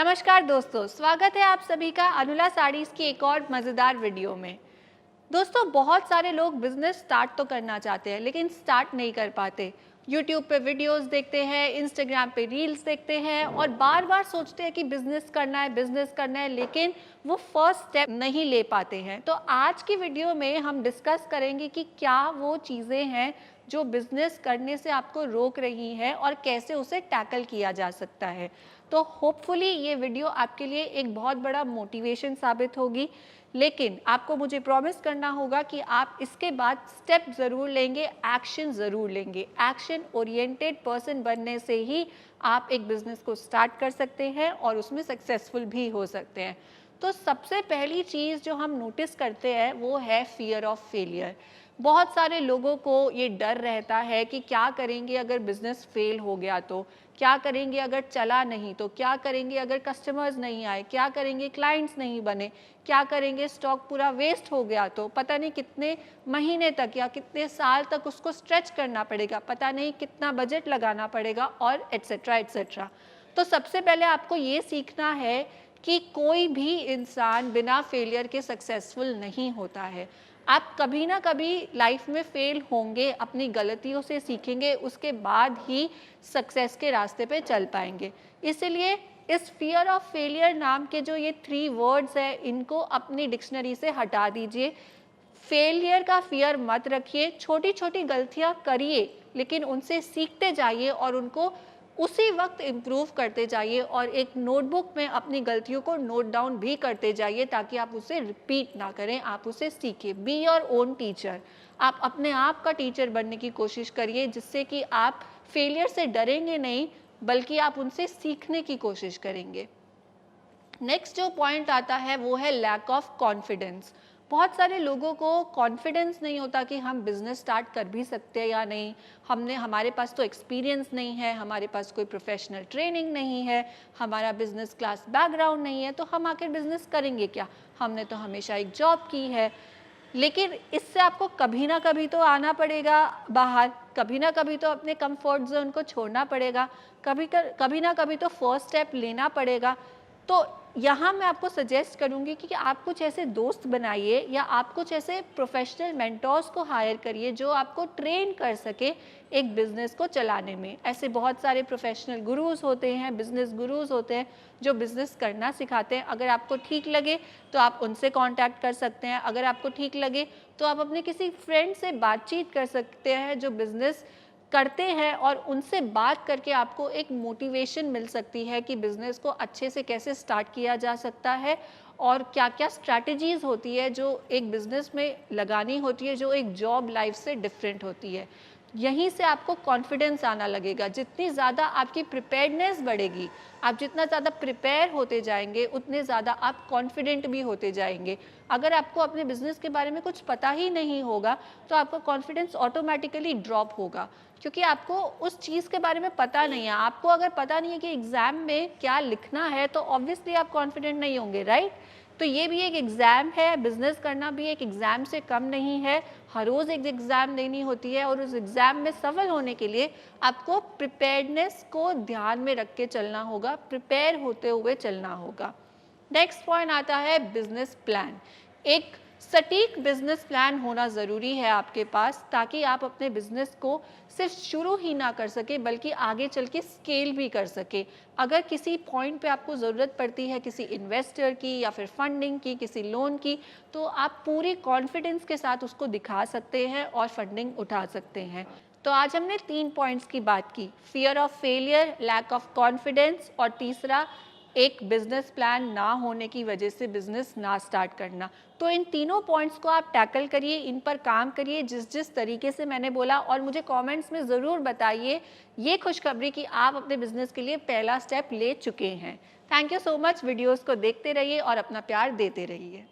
नमस्कार दोस्तों, स्वागत है आप सभी का अनुला साड़ीज़ की एक और मज़ेदार वीडियो में। दोस्तों, बहुत सारे लोग बिजनेस स्टार्ट तो करना चाहते हैं लेकिन स्टार्ट नहीं कर पाते। यूट्यूब पे वीडियोस देखते हैं, इंस्टाग्राम पे रील्स देखते हैं और बार बार सोचते हैं कि बिजनेस करना है लेकिन वो फर्स्ट स्टेप नहीं ले पाते हैं। तो आज की वीडियो में हम डिस्कस करेंगे कि क्या वो चीज़ें हैं जो बिजनेस करने से आपको रोक रही हैं और कैसे उसे टैकल किया जा सकता है। तो होपफुली ये वीडियो आपके लिए एक बहुत बड़ा मोटिवेशन साबित होगी, लेकिन आपको मुझे प्रॉमिस करना होगा कि आप इसके बाद स्टेप ज़रूर लेंगे, एक्शन ज़रूर लेंगे। एक्शन ओरिएंटेड पर्सन बनने से ही आप एक बिज़नेस को स्टार्ट कर सकते हैं और उसमें सक्सेसफुल भी हो सकते हैं। तो सबसे पहली चीज़ जो हम नोटिस करते हैं वो है फियर ऑफ फेलियर। बहुत सारे लोगों को ये डर रहता है कि क्या करेंगे अगर बिज़नेस फेल हो गया तो, क्या करेंगे अगर चला नहीं तो, क्या करेंगे अगर कस्टमर्स नहीं आए, क्या करेंगे क्लाइंट्स नहीं बने, क्या करेंगे स्टॉक पूरा वेस्ट हो गया तो, पता नहीं कितने महीने तक या कितने साल तक उसको स्ट्रेच करना पड़ेगा, पता नहीं कितना बजट लगाना पड़ेगा और एट्सेट्रा एट्सेट्रा। तो सबसे पहले आपको ये सीखना है कि कोई भी इंसान बिना फेलियर के सक्सेसफुल नहीं होता है। आप कभी ना कभी लाइफ में फेल होंगे, अपनी गलतियों से सीखेंगे, उसके बाद ही सक्सेस के रास्ते पे चल पाएंगे। इसलिए इस फियर ऑफ फेलियर नाम के जो ये 3 वर्ड्स हैं, इनको अपनी डिक्शनरी से हटा दीजिए। फेलियर का फियर मत रखिए, छोटी छोटी गलतियां करिए लेकिन उनसे सीखते जाइए और उनको उसी वक्त इम्प्रूव करते जाइए और एक नोटबुक में अपनी गलतियों को नोट डाउन भी करते जाइए ताकि आप उसे रिपीट ना करें, आप उसे सीखें। Be your own teacher. आप अपने आप का टीचर बनने की कोशिश करिए जिससे कि आप फेलियर से डरेंगे नहीं बल्कि आप उनसे सीखने की कोशिश करेंगे। नेक्स्ट जो पॉइंट आता है वो है लैक ऑफ कॉन्फिडेंस। बहुत सारे लोगों को कॉन्फिडेंस नहीं होता कि हम बिज़नेस स्टार्ट कर भी सकते हैं या नहीं। हमारे पास तो एक्सपीरियंस नहीं है, हमारे पास कोई प्रोफेशनल ट्रेनिंग नहीं है, हमारा बिज़नेस क्लास बैकग्राउंड नहीं है, तो हम आखिर बिज़नेस करेंगे क्या, हमने तो हमेशा एक जॉब की है। लेकिन इससे आपको कभी ना कभी तो आना पड़ेगा बाहर, कभी ना कभी तो अपने कंफर्ट जोन को छोड़ना पड़ेगा, कभी ना कभी तो फर्स्ट स्टेप लेना पड़ेगा। तो यहाँ मैं आपको सजेस्ट करूँगी कि आप कुछ ऐसे दोस्त बनाइए या आप कुछ ऐसे प्रोफेशनल मेंटोर्स को हायर करिए जो आपको ट्रेन कर सके एक बिज़नेस को चलाने में। ऐसे बहुत सारे प्रोफेशनल गुरुज होते हैं, बिज़नेस गुरुज होते हैं जो बिज़नेस करना सिखाते हैं। अगर आपको ठीक लगे तो आप उनसे कांटेक्ट कर सकते हैं, अगर आपको ठीक लगे तो आप अपने किसी फ्रेंड से बातचीत कर सकते हैं जो बिज़नेस करते हैं और उनसे बात करके आपको एक मोटिवेशन मिल सकती है कि बिज़नेस को अच्छे से कैसे स्टार्ट किया जा सकता है और क्या क्या स्ट्रैटेजीज़ होती है जो एक बिज़नेस में लगानी होती है, जो एक जॉब लाइफ से डिफरेंट होती है। यहीं से आपको कॉन्फिडेंस आना लगेगा। जितनी ज़्यादा आपकी प्रिपेयर्डनेस बढ़ेगी, आप जितना ज़्यादा प्रिपेयर होते जाएंगे उतने ज़्यादा आप कॉन्फिडेंट भी होते जाएंगे। अगर आपको अपने बिज़नेस के बारे में कुछ पता ही नहीं होगा तो आपका कॉन्फिडेंस ऑटोमेटिकली ड्रॉप होगा, क्योंकि आपको उस चीज़ के बारे में पता नहीं है। आपको अगर पता नहीं है कि एग्ज़ाम में क्या लिखना है तो ऑब्वियसली आप कॉन्फिडेंट नहीं होंगे, राइट। तो ये भी एक एग्ज़ाम है, बिज़नेस करना भी एक एग्ज़ाम से कम नहीं है। हर रोज़ एक एग्ज़ाम देनी होती है और उस एग्ज़ाम में सफल होने के लिए आपको प्रिपेयर्डनेस को ध्यान में रख के चलना होगा, प्रिपेयर होते हुए चलना होगा। नेक्स्ट पॉइंट आता है बिजनेस प्लान। एक सटीक बिजनेस प्लान होना ज़रूरी है आपके पास ताकि आप अपने बिजनेस को सिर्फ शुरू ही ना कर सके बल्कि आगे चल के स्केल भी कर सके। अगर किसी पॉइंट पे आपको ज़रूरत पड़ती है किसी इन्वेस्टर की या फिर फंडिंग की, किसी लोन की, तो आप पूरी कॉन्फिडेंस के साथ उसको दिखा सकते हैं और फंडिंग उठा सकते हैं। तो आज हमने 3 पॉइंट्स की बात की, fear of failure, lack of confidence और तीसरा एक बिजनेस प्लान ना होने की वजह से बिजनेस ना स्टार्ट करना। तो इन तीनों पॉइंट्स को आप टैकल करिए, इन पर काम करिए जिस जिस तरीके से मैंने बोला और मुझे कमेंट्स में ज़रूर बताइए ये खुशखबरी कि आप अपने बिजनेस के लिए पहला स्टेप ले चुके हैं। Thank you so much. Videos को देखते रहिए और अपना प्यार देते रहिए।